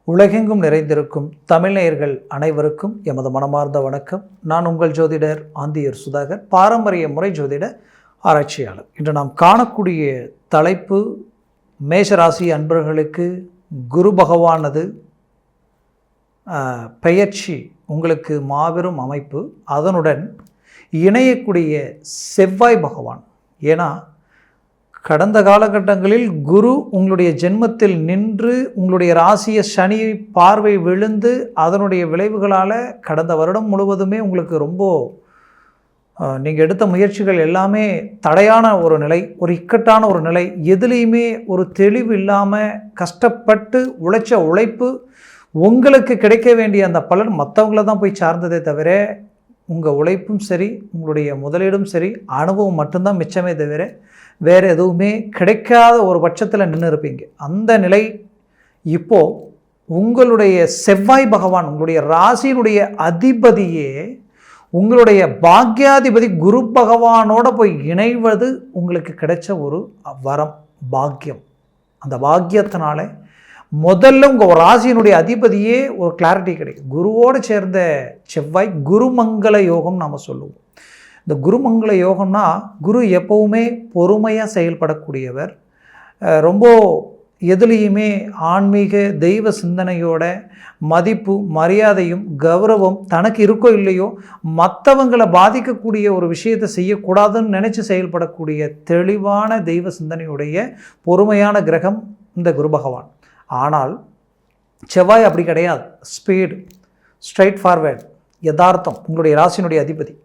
உலகெங்கும் நிறைந்திருக்கும் தமிழ்நேயர்கள் அனைவருக்கும் எமது மனமார்ந்த வணக்கம். நான் உங்கள் ஜோதிடர் ஆந்தியர் சுதாகர், பாரம்பரிய முறை ஜோதிட ஆராய்ச்சியாளர். இன்று நாம் காணக்கூடிய தலைப்பு, மேஷராசி அன்பர்களுக்கு குரு பகவானது பெயர்ச்சி உங்களுக்கு மாபெரும் அமைப்பு. அதனுடன் இணையக்கூடிய செவ்வாய் பகவான். ஏன்னா கடந்த காலகட்டங்களில் குரு உங்களுடைய ஜென்மத்தில் நின்று உங்களுடைய ராசியை சனி பார்வை விழுந்து அதனுடைய விளைவுகளால் கடந்த வருடம் முழுவதுமே உங்களுக்கு ரொம்ப நீங்கள் எடுத்த முயற்சிகள் எல்லாமே தடையான ஒரு நிலை, ஒரு இக்கட்டான ஒரு நிலை, எதுலேயுமே ஒரு தெளிவு இல்லாமல் கஷ்டப்பட்டு உழைச்ச உழைப்பு உங்களுக்கு கிடைக்க வேண்டிய அந்த பலன் மற்றவங்கள தான் போய் சார்ந்ததே தவிர உங்கள் உழைப்பும் சரி, உங்களுடைய முதலீடும் சரி, அனுபவம் மட்டும்தான் மிச்சமே தவிர வேறு எதுவுமே கிடைக்காத ஒரு பட்சத்தில் நின்று இருப்பீங்க. அந்த நிலை இப்போது உங்களுடைய செவ்வாய் பகவான், உங்களுடைய ராசியினுடைய அதிபதியே உங்களுடைய பாக்யாதிபதி குரு பகவானோட போய் இணைவது உங்களுக்கு கிடைச்ச ஒரு வரம், பாக்கியம். அந்த பாக்கியத்தினால முதல்ல உங்கள் ராசியினுடைய அதிபதியே ஒரு கிளாரிட்டி கிடைக்கும். குருவோடு சேர்ந்த செவ்வாய் குருமங்கள யோகம் நாம் சொல்லுவோம். இந்த குருமங்கள யோகம்னா, குரு எப்போவுமே பொறுமையாக செயல்படக்கூடியவர், ரொம்ப எதுலேயுமே ஆன்மீக தெய்வ சிந்தனையோட மதிப்பு மரியாதையும் கௌரவம் தனக்கு இருக்கோ இல்லையோ மற்றவங்களை பாதிக்கக்கூடிய ஒரு விஷயத்தை செய்யக்கூடாதுன்னு நினச்சி செயல்படக்கூடிய தெளிவான தெய்வ சிந்தனையுடைய பொறுமையான கிரகம் இந்த குரு பகவான். ஆனால் செவ்வாய் அப்படி கிடையாது. ஸ்பீடு, ஸ்ட்ரைட் ஃபார்வேர்ட், யதார்த்தம். உங்களுடைய ராசியினுடைய அதிபதி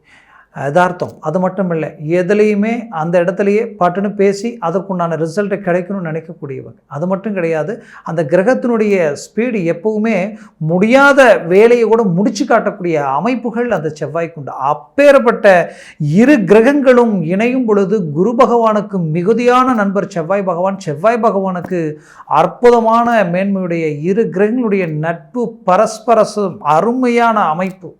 யதார்த்தம். அது மட்டும் இல்லை, எதுலேயுமே அந்த இடத்துலையே பாட்டுன்னு பேசி அதற்குண்டான ரிசல்ட்டை கிடைக்கணும்னு நினைக்கக்கூடியவங்க. அது மட்டும் கிடையாது, அந்த கிரகத்தினுடைய ஸ்பீடு எப்பவுமே முடியாத வேலையை கூட முடிச்சு காட்டக்கூடிய அமைப்புகள் அந்த செவ்வாய்க்கு உண்டு. அப்பேற்பட்ட இரு கிரகங்களும் இணையும் பொழுது குரு பகவானுக்கு மிகுதியான நண்பர் செவ்வாய் பகவான். செவ்வாய் பகவானுக்கு அற்புதமான மேன்மையுடைய இரு கிரகங்களுடைய நட்பு, பரஸ்பரசம், அருமையான அமைப்பு.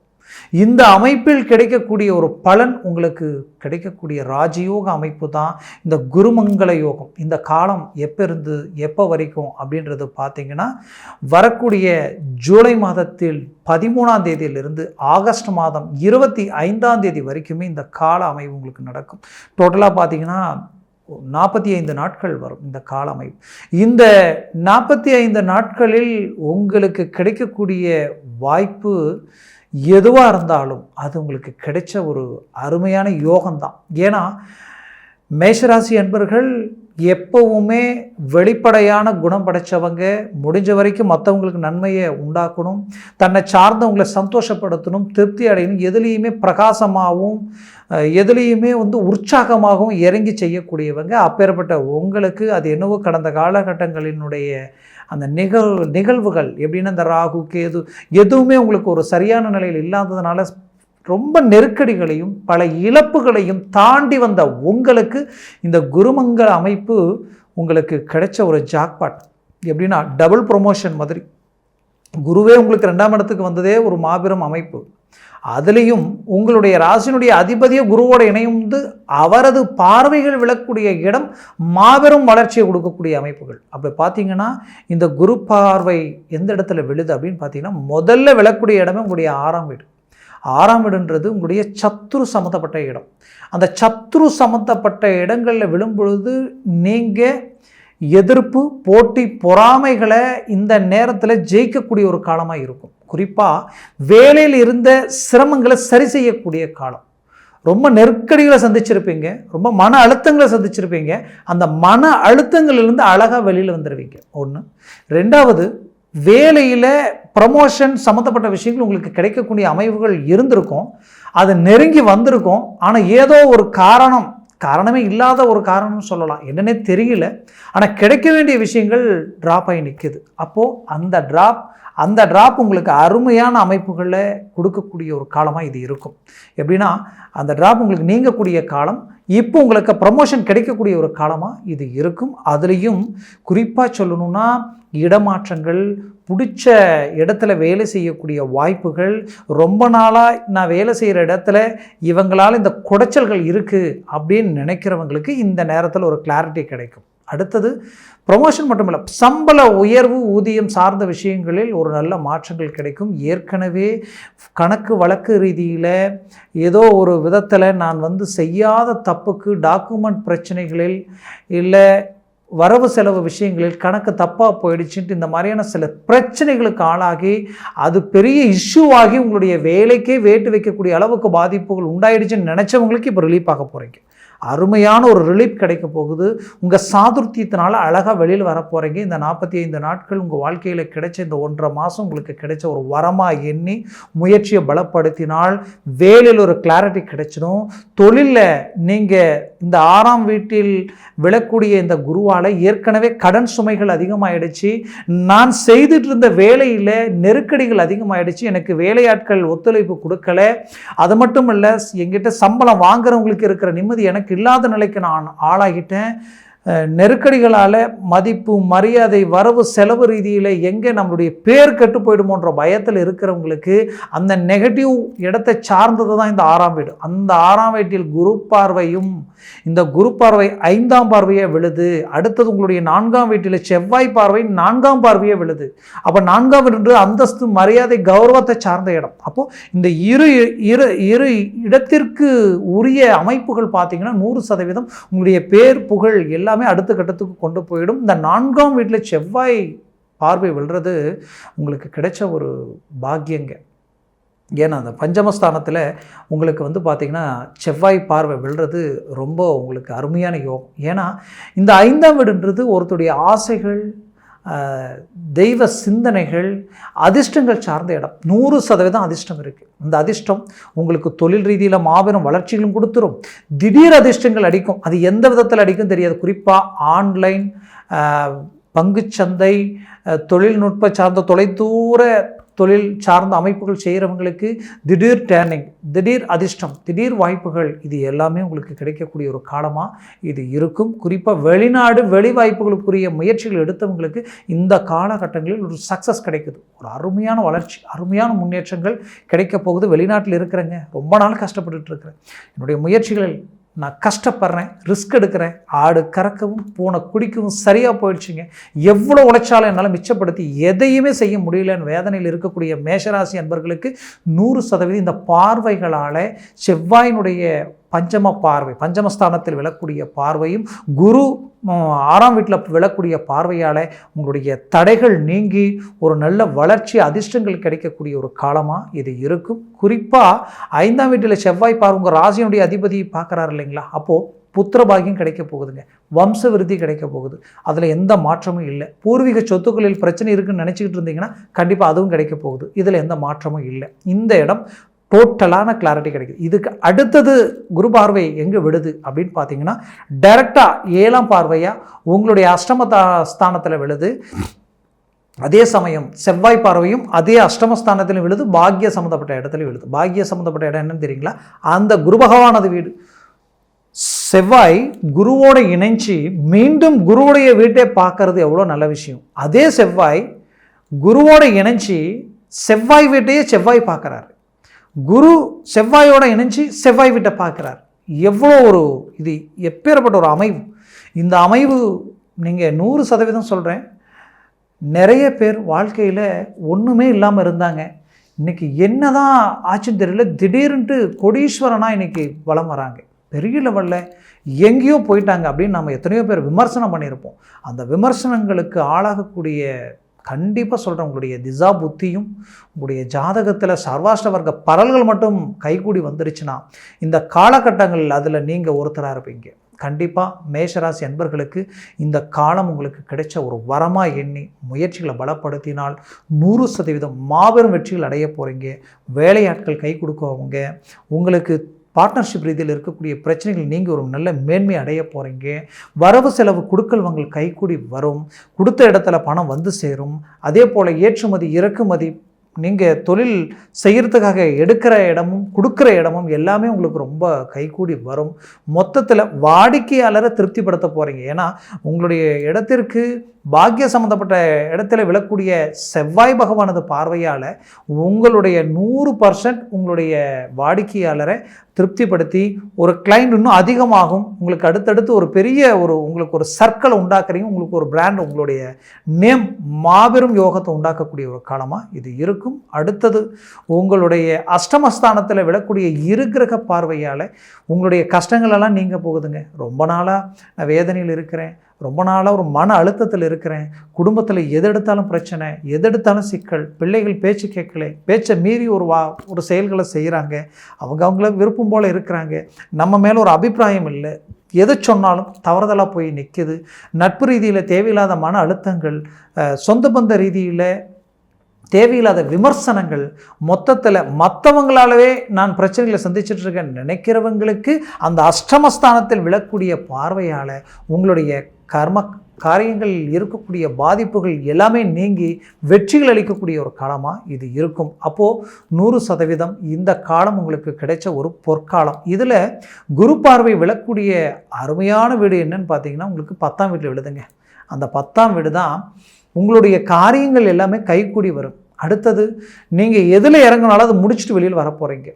இந்த அமைப்பில் கிடைக்கக்கூடிய ஒரு பலன் உங்களுக்கு கிடைக்கக்கூடிய ராஜயோக அமைப்பு தான் இந்த குருமங்கள யோகம். இந்த காலம் எப்போ இருந்து எப்போ வரைக்கும் அப்படின்றது பார்த்தீங்கன்னா, வரக்கூடிய ஜூலை மாதத்தில் 13ஆம் தேதியிலிருந்து ஆகஸ்ட் மாதம் 25ஆம் தேதி வரைக்குமே இந்த கால அமைப்பு உங்களுக்கு நடக்கும். டோட்டலாக பார்த்தீங்கன்னா 45 நாட்கள் வரும் இந்த கால அமைப்பு. இந்த 45 நாட்களில் உங்களுக்கு கிடைக்கக்கூடிய வாய்ப்பு எதுவாக இருந்தாலும் அது உங்களுக்கு கிடைச்ச ஒரு அருமையான யோகம்தான். ஏன்னா மேஷராசி அன்பர்கள் எப்பவுமே வெளிப்படையான குணம் படைத்தவங்க. முடிஞ்ச வரைக்கும் மற்றவங்களுக்கு நன்மையை உண்டாக்கணும், தன்னை சார்ந்தவங்களை சந்தோஷப்படுத்தணும், திருப்தி அடையணும், எதுலேயுமே பிரகாசமாகவும் எதுலேயுமே உற்சாகமாகவும் இறங்கி செய்யக்கூடியவங்க. அப்பேற்பட்ட உங்களுக்கு அது என்னவோ கடந்த காலகட்டங்களினுடைய அந்த நிகழ்வுகள் எப்படின்னா, இந்த ராகு கேது எதுவுமே உங்களுக்கு ஒரு சரியான நிலையில் இல்லாததுனால ரொம்ப நெருக்கடிகளையும் பல இழப்புகளையும் தாண்டி வந்த உங்களுக்கு இந்த குருமங்கள அமைப்பு உங்களுக்கு கிடைச்ச ஒரு ஜாக்பாட். எப்படின்னா டபுள் ப்ரொமோஷன் மாதிரி. குருவே உங்களுக்கு 2ஆம் இடத்துக்கு வந்ததே ஒரு மாபெரும் அமைப்பு. அதுலேயும் உங்களுடைய ராசியினுடைய அதிபதியை குருவோட இணையும் அவரது பார்வைகள் விழக்கூடிய இடம் மாபெரும் வளர்ச்சியை கொடுக்கக்கூடிய அமைப்புகள். அப்படி பார்த்தீங்கன்னா இந்த குரு பார்வை எந்த இடத்துல விழுது அப்படின்னு பார்த்தீங்கன்னா, முதல்ல விழக்கூடிய இடமே உங்களுடைய 6ஆம் வீடு. 6ஆம் வீடுன்றது உங்களுடைய சத்ரு சம்மந்தப்பட்ட இடம். அந்த சத்ரு சம்மந்தப்பட்ட இடங்களில் விழும்பொழுது நீங்கள் எதிர்ப்பு, போட்டி, பொறாமைகளை இந்த நேரத்தில் ஜெயிக்கக்கூடிய ஒரு காலமாக இருக்கும். குறிப்பாக வேலையில் இருந்த சிரமங்களை சரி செய்யக்கூடிய காலம். ரொம்ப நெருக்கடிகளை சந்திச்சிருப்பீங்க, ரொம்ப மன அழுத்தங்களை சந்திச்சிருப்பீங்க. அந்த மன அழுத்தங்களிலிருந்து அழகாக வெளியில் வந்துடுவீங்க. ஒன்று. 2வது, வேலையில் ப்ரமோஷன் சம்மந்தப்பட்ட விஷயங்கள் உங்களுக்கு கிடைக்கக்கூடிய அமைப்புகள் இருந்திருக்கும், அது நெருங்கி வந்திருக்கும். ஆனால் ஏதோ ஒரு காரணமே இல்லாத ஒரு காரணம்னு சொல்லலாம், என்னன்னே தெரியல, ஆனால் கிடைக்க வேண்டிய விஷயங்கள் ட்ராப் ஆகி நிற்குது. அப்போது அந்த ட்ராப் உங்களுக்கு அருமையான அமைப்புகளில் கொடுக்கக்கூடிய ஒரு காலமாக இது இருக்கும். எப்படின்னா அந்த ட்ராப் உங்களுக்கு நீங்கக்கூடிய காலம், இப்போ உங்களுக்கு ப்ரமோஷன் கிடைக்கக்கூடிய ஒரு காலமாக இது இருக்கும். அதுலேயும் குறிப்பாக சொல்லணும்னா இடமாற்றங்கள், பிடிச்ச இடத்துல வேலை செய்யக்கூடிய வாய்ப்புகள், ரொம்ப நாளாக நான் வேலை செய்கிற இடத்துல இவங்களால் இந்த குடைச்சல்கள் இருக்குது அப்படின்னு நினைக்கிறவங்களுக்கு இந்த நேரத்தில் ஒரு கிளாரிட்டி கிடைக்கும். அடுத்தது ப்ரொமோஷன் மட்டும் இல்லை, சம்பள உயர்வு, ஊதியம் சார்ந்த விஷயங்களில் ஒரு நல்ல மாற்றங்கள் கிடைக்கும். ஏற்கனவே கணக்கு வழக்கு ரீதியில் ஏதோ ஒரு விதத்தில் நான் செய்யாத தப்புக்கு டாக்குமெண்ட் பிரச்சனைகளில் இல்லை வரவு செலவு விஷயங்களில் கணக்கு தப்பாக போயிடுச்சுன்ட்டு இந்த மாதிரியான சில பிரச்சனைகளுக்கு ஆளாகி அது பெரிய இஷ்யூவாகி உங்களுடைய வேலைக்கே வேட்டு வைக்கக்கூடிய அளவுக்கு பாதிப்புகள் உண்டாயிடுச்சுன்னு நினச்சவங்களுக்கு இப்போ ரிலீஃப் ஆக போகிறீங்க. அருமையான ஒரு ரிலீஃப் கிடைக்க போகுது. உங்கள் சாதுர்த்தியத்தினால அழகாக வெளியில் வர போகிறீங்க. இந்த 45 நாட்கள் உங்கள் வாழ்க்கையில் கிடைச்ச இந்த 1.5 மாதம் உங்களுக்கு கிடைச்ச ஒரு வரமாக எண்ணி முயற்சியை பலப்படுத்தினால் வேலையில் ஒரு கிளாரிட்டி கிடைச்சிடும். தொழிலில் நீங்கள் இந்த 6ஆம் வீட்டில் விழக்கூடிய இந்த குருவால் ஏற்கனவே கடன் சுமைகள் அதிகமாகிடுச்சு, நான் செய்துட்டு இருந்த வேலையில் நெருக்கடிகள் அதிகமாகிடுச்சு, எனக்கு வேலையாட்கள் ஒத்துழைப்பு கொடுக்கல, அது மட்டும் இல்லை எங்கிட்ட சம்பளம் வாங்குறவங்களுக்கு இருக்கிற நிம்மதி எனக்கு இல்லாத நிலைக்கு நான் ஆளாகிட்டேன், நெருக்கடிகளால் மதிப்பு மரியாதை வரவு செலவு ரீதியில் எங்கே நம்மளுடைய பேர் கெட்டு போயிடுமோன்ற பயத்தில் இருக்கிறவங்களுக்கு அந்த நெகட்டிவ் இடத்தை சார்ந்தது தான் இந்த 6ஆம் வீடு. அந்த 6ஆம் வீட்டில் குரு பார்வையும், இந்த குரு பார்வை 5ஆம் பார்வையே விழுது. அடுத்தது உங்களுடைய 4ஆம் வீட்டில் செவ்வாய் பார்வை 4ஆம் பார்வையே விழுது. அப்போ 4ஆம் வீடு அந்தஸ்து மரியாதை கௌரவத்தை சார்ந்த இடம். அப்போது இந்த இரு இடத்திற்கு உரிய அமைப்புகள் பார்த்தீங்கன்னா 100% உங்களுடைய பேர் புகழ் எல்லாமே அடுத்த கட்டத்துக்கு கொண்டு போயிடும். இந்த 4ஆம் வீட்டில் செவ்வாய் பார்வை விழுறது உங்களுக்கு கிடைச்ச ஒரு பாக்கியங்க. ஏன்னா அந்த பஞ்சமஸ்தானத்தில் உங்களுக்கு பார்த்திங்கன்னா செவ்வாய் பார்வை விழுறது ரொம்ப உங்களுக்கு அருமையான யோகம். ஏன்னா இந்த 5ஆம் வீடுன்றது ஒருத்தருடைய ஆசைகள், தெய்வ சிந்தனைகள், அதிர்ஷ்டங்கள் சார்ந்த இடம். 100% அதிர்ஷ்டம் இருக்குது. அந்த அதிர்ஷ்டம் உங்களுக்கு தொழில் ரீதியில் மாபெரும் வளர்ச்சிகளும் கொடுத்துரும். திடீர் அதிர்ஷ்டங்கள் அடிக்கும். அது எந்த விதத்தில் அடிக்கும் தெரியாது. குறிப்பாக ஆன்லைன், பங்குச்சந்தை, தொழில்நுட்ப சார்ந்த தொலைதூர தொழில் சார்ந்த அமைப்புகள் செய்கிறவங்களுக்கு திடீர் டேர்னிங், திடீர் அதிர்ஷ்டம், திடீர் வாய்ப்புகள், இது எல்லாமே உங்களுக்கு கிடைக்கக்கூடிய ஒரு காலமாக இது இருக்கும். குறிப்பாக வெளிநாடு வெளி வாய்ப்புகளுக்குரிய முயற்சிகள் எடுத்தவங்களுக்கு இந்த காலகட்டங்களில் ஒரு சக்ஸஸ் கிடைக்குது. ஒரு அருமையான வளர்ச்சி, அருமையான முன்னேற்றங்கள் கிடைக்க போகுது. வெளிநாட்டில் இருக்கிறேங்க, ரொம்ப நாள் கஷ்டப்பட்டுட்டு இருக்கிறேன், என்னுடைய முயற்சிகளில் நான் கஷ்டப்படுறேன், ரிஸ்க் எடுக்கிறேன், ஆடு கறக்கவும் பூனை குடிக்கவும் சரியாக போயிடுச்சுங்க, எவ்வளோ உழைச்சாலும் என்னால் மிச்சப்படுத்தி எதையுமே செய்ய முடியலன்னு வேதனையில் இருக்கக்கூடிய மேஷராசி அன்பர்களுக்கு 100% இந்த பார்வைகளால் செவ்வாயினுடைய பஞ்சம பார்வை, பஞ்சமஸ்தானத்தில் விழக்கூடிய பார்வையும் குரு 6ஆம் வீட்டில் விழக்கூடிய பார்வையால் உங்களுடைய தடைகள் நீங்கி ஒரு நல்ல வளர்ச்சி, அதிர்ஷ்டங்கள் கிடைக்கக்கூடிய ஒரு காலமாக இது இருக்கும். குறிப்பாக 5ஆம் வீட்டில் செவ்வாய் பார்வை உங்கள் ராசியினுடைய அதிபதி பார்க்குறாரு இல்லைங்களா, அப்போது புத்திர பாகியம் கிடைக்க போகுதுங்க, வம்ச விருத்தி கிடைக்க போகுது. அதில் எந்த மாற்றமும் இல்லை. பூர்வீக சொத்துக்களில் பிரச்சனை இருக்குன்னு நினச்சிக்கிட்டு இருந்தீங்கன்னா கண்டிப்பாக அதுவும் கிடைக்க போகுது. இதில் எந்த மாற்றமும் இல்லை. இந்த இடம் டோட்டலான கிளாரிட்டி கிடைக்குது. இதுக்கு அடுத்தது குரு பார்வை எங்கே விடுது அப்படின்னு பார்த்தீங்கன்னா டைரெக்டாக 7ஆம் பார்வையாக உங்களுடைய அஷ்டமஸ்தானத்தில் விழுது. அதே சமயம் செவ்வாய் பார்வையும் அதே அஷ்டமஸ்தானத்திலும் விழுது, பாக்கிய சம்மந்தப்பட்ட இடத்துல விழுது. பாக்கிய சம்மந்தப்பட்ட இடம் என்னன்னு தெரியுங்களா, அந்த குரு பகவானது வீடு. செவ்வாய் குருவோட இணைஞ்சி மீண்டும் குருவுடைய வீட்டை பார்க்கறது எவ்வளோ நல்ல விஷயம். அதே செவ்வாய் குருவோட இணைஞ்சி செவ்வாய் வீட்டையே செவ்வாய் பார்க்குறாரு, குரு செவ்வாயோட இணைஞ்சி செவ்வாய் வீட்டை பார்க்குறார். எவ்வளோ ஒரு இது எப்பேற்பட்ட ஒரு அமைவு. இந்த அமைவு நீங்கள் 100% சொல்கிறேன், நிறைய பேர் வாழ்க்கையில் ஒன்றுமே இல்லாமல் இருந்தாங்க, இன்றைக்கி என்ன தான் ஆச்சுன்னு தெரியல, திடீர்னுட்டு கோடீஸ்வரனாக இன்றைக்கி வலம் வராங்க, பெரிய லெவலில் எங்கேயோ போயிட்டாங்க அப்படின்னு நம்ம எத்தனையோ பேர் விமர்சனம் பண்ணியிருப்போம். அந்த விமர்சனங்களுக்கு ஆளாகக்கூடிய, கண்டிப்பாக சொல்கிறேன், உங்களுடைய திசா புத்தியும் உங்களுடைய ஜாதகத்தில் சர்வாஷ்ட வர்க்க பரல்கள் மட்டும் கைகூடி வந்துருச்சுன்னா இந்த காலகட்டங்களில் அதில் நீங்கள் ஒருத்தராக இருப்பீங்க. கண்டிப்பாக மேஷராசி அன்பர்களுக்கு இந்த காலம் உங்களுக்கு கிடைச்ச ஒரு வரமாக எண்ணி முயற்சிகளை பலப்படுத்தினால் 100% மாபெரும் வெற்றிகள் அடைய போகிறீங்க. வேலையாட்கள் கை கொடுக்கவங்க, உங்களுக்கு பார்ட்னர்ஷிப் ரீதியில் இருக்கக்கூடிய பிரச்சனைகள் நீங்கள் ஒரு நல்ல மேன்மை அடைய போகிறீங்க. வரவு செலவு கொடுக்கல் வாங்கல் கைக்கூடி வரும், கொடுத்த இடத்துல பணம் வந்து சேரும். அதே போல் ஏற்றுமதி இறக்குமதி, நீங்கள் தொழில் செய்கிறதுக்காக எடுக்கிற இடமும் கொடுக்குற இடமும் எல்லாமே உங்களுக்கு ரொம்ப கைக்கூடி வரும். மொத்தத்தில் வாடிக்கையாளரை திருப்திப்படுத்த போகிறீங்க. ஏன்னா உங்களுடைய இடத்திற்கு பாக்கிய சம்பந்தப்பட்ட இடத்துல விழக்கூடிய செவ்வாய் பகவானது பார்வையால் உங்களுடைய 100% உங்களுடைய வாடிக்கையாளரை திருப்திப்படுத்தி ஒரு கிளைண்ட் இன்னும் அதிகமாகும். உங்களுக்கு அடுத்தடுத்து ஒரு பெரிய உங்களுக்கு ஒரு சர்க்கிளை உண்டாக்குறீங்க. உங்களுக்கு ஒரு பிராண்ட், உங்களுடைய நேம் மாபெரும் யோகத்தை உண்டாக்கக்கூடிய ஒரு காலமாக இது இருக்கும். அடுத்தது உங்களுடைய அஷ்டமஸ்தானத்தில் விழக்கூடிய இருகிரக பார்வையால் உங்களுடைய கஷ்டங்களெல்லாம் நீங்க போகுதுங்க. ரொம்ப நாளாக நான் வேதனையில் இருக்கிறேன், ரொம்ப நாளாக ஒரு மன அழுத்தத்தில் இருக்கிறேன், குடும்பத்தில் எது எடுத்தாலும் பிரச்சனை, எது எடுத்தாலும் சிக்கல், பிள்ளைகள் பேச்சு கேட்கல, பேச்சை மீறி ஒரு செயல்களை செய்கிறாங்க, அவங்கள விருப்பம் போல் இருக்கிறாங்க, நம்ம மேலே ஒரு அபிப்பிராயம் இல்லை, எதை சொன்னாலும் தவறுதலாக போய் நிற்கிது, நட்பு ரீதியில் தேவையில்லாத மன அழுத்தங்கள், சொந்த பந்த ரீதியில் தேவையில்லாத விமர்சனங்கள், மொத்தத்தில் மற்றவங்களாலவே நான் பிரச்சனைகளை சந்திச்சுட்டு இருக்கேன் நினைக்கிறவங்களுக்கு அந்த அஷ்டமஸ்தானத்தில் விழக்கூடிய பார்வையால் உங்களுடைய காரியங்களில் இருக்கக்கூடிய பாதிப்புகள் எல்லாமே நீங்கி வெற்றிகள் அளிக்கக்கூடிய ஒரு காலமாக இது இருக்கும். அப்போது 100% இந்த காலம் உங்களுக்கு கிடைச்ச ஒரு பொற்காலம். இதில் குரு பார்வை விழக்கூடிய அருமையான வீடு என்னன்னு பார்த்தீங்கன்னா உங்களுக்கு 10ஆம் வீட்டில் விழுதுங்க. அந்த 10ஆம் வீடு தான் உங்களுடைய காரியங்கள் எல்லாமே கைக்கூடி வரும். அடுத்தது நீங்கள் எதில் இறங்கினாலும் அதை முடிச்சுட்டு வெளியில் வர போகிறீங்க,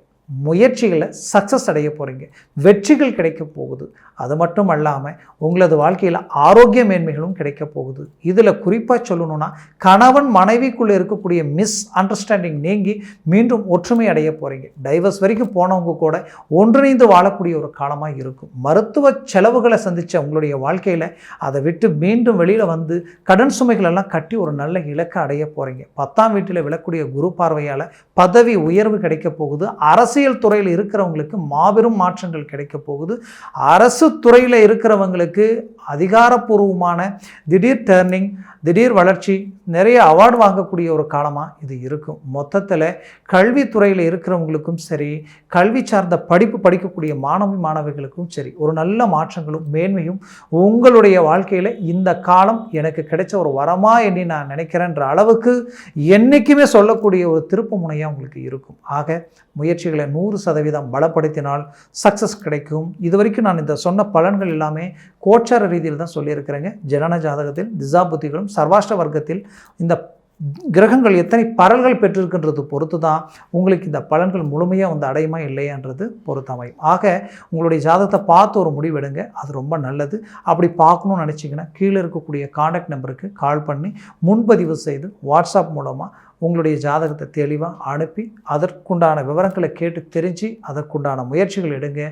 முயற்சிகளை சக்ஸஸ் அடைய போகிறீங்க, வெற்றிகள் கிடைக்க போகுது. அது மட்டும் அல்லாமல் உங்களது வாழ்க்கையில் ஆரோக்கிய மேன்மைகளும் கிடைக்க போகுது. இதில் குறிப்பாக சொல்லணும்னா கணவன் மனைவிக்குள்ளே இருக்கக்கூடிய மிஸ் அண்டர்ஸ்டாண்டிங் நீங்கி மீண்டும் ஒற்றுமை அடைய போகிறீங்க. டைவர்ஸ் வரைக்கும் போனவங்க கூட ஒன்றிணைந்து வாழக்கூடிய ஒரு காலமாக இருக்கும். மருத்துவ செலவுகளை சந்தித்த உங்களுடைய வாழ்க்கையில் அதை விட்டு மீண்டும் வெளியில் வந்து கடன் சுமைகளெல்லாம் கட்டி ஒரு நல்ல இலக்கை அடைய போகிறீங்க. 10ஆம் வீட்டில் விழக்கூடிய குரு பார்வையால் பதவி உயர்வு கிடைக்க போகுது. அரசியல் துறையில் இருக்கிறவங்களுக்கு மாபெரும் மாற்றங்கள் கிடைக்க போகுது. அரசு துறையில் இருக்கிறவங்களுக்கு அதிகாரப்பூர்வமான திடீர் டர்னிங், திடீர் வளர்ச்சி, நிறைய அவார்டு வாங்கக்கூடிய ஒரு காலமாக இது இருக்கும். மொத்தத்தில் கல்வித்துறையில் இருக்கிறவங்களுக்கும் சரி, கல்வி சார்ந்த படிப்பு படிக்கக்கூடிய மாணவிகளுக்கும் சரி, ஒரு நல்ல மாற்றங்களும் மேன்மையும் உங்களுடைய வாழ்க்கையில் இந்த காலம் எனக்கு கிடைச்ச ஒரு வரமா எண்ணி நான் நினைக்கிறேன்ற அளவுக்கு என்றைக்குமே சொல்லக்கூடிய ஒரு திருப்பு முனையாக உங்களுக்கு இருக்கும். ஆக முயற்சிகளை 100% பலப்படுத்தினால் சக்ஸஸ் கிடைக்கும். இது வரைக்கும் நான் இந்த சொன்ன பலன்கள் எல்லாமே கோச்சார ரீதியில் தான் சொல்லியிருக்கிறேங்க. ஜனன ஜாதகத்தில் திசா புத்திகளும் சர்வாஷ்ட வர்க்கத்தில் இந்த கிரகங்கள் எத்தனை பலன்கள் பெற்றிருக்கின்றது பொறுத்து தான் உங்களுக்கு இந்த பலன்கள் முழுமையாக வந்து அடையுமா இல்லையான்றது பொறுத்தமையும். ஆக உங்களுடைய ஜாதகத்தை பார்த்து ஒரு முடிவெடுங்க, அது ரொம்ப நல்லது. அப்படி பார்க்கணும்னு நினச்சிங்கன்னா கீழே இருக்கக்கூடிய கான்டாக்ட் நம்பருக்கு கால் பண்ணி முன்பதிவு செய்து வாட்ஸ்அப் மூலமாக உங்களுடைய ஜாதகத்தை தெளிவாக அனுப்பி அதற்குண்டான விவரங்களை கேட்டு தெரிஞ்சு அதற்குண்டான முயற்சிகள் எடுங்க.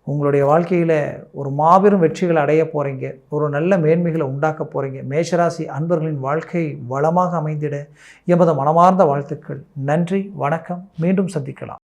உங்களுடைய வாழ்க்கையில் ஒரு மாபெரும் வெற்றிகளை அடைய போகிறீங்க, ஒரு நல்ல மேன்மைகளை உண்டாக்க போகிறீங்க. மேஷராசி அன்பர்களின் வாழ்க்கை வளமாக அமைந்திட எமது மனமார்ந்த வாழ்த்துக்கள். நன்றி, வணக்கம். மீண்டும் சந்திக்கலாம்.